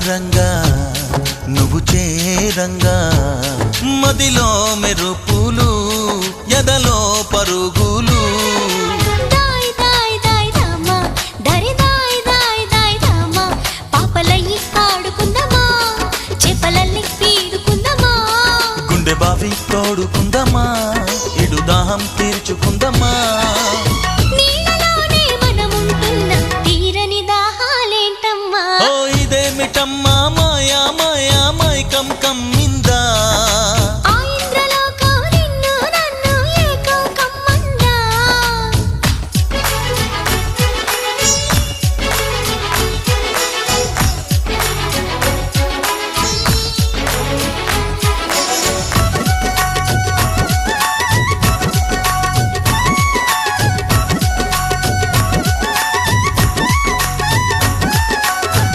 రంగా నువ్వు చేరంగా మదిలో మెరుపులు ఎదలో పరుగులు గుండె బావి తోడుకుందమా ఇడు దాహం తీర్చుకుందమా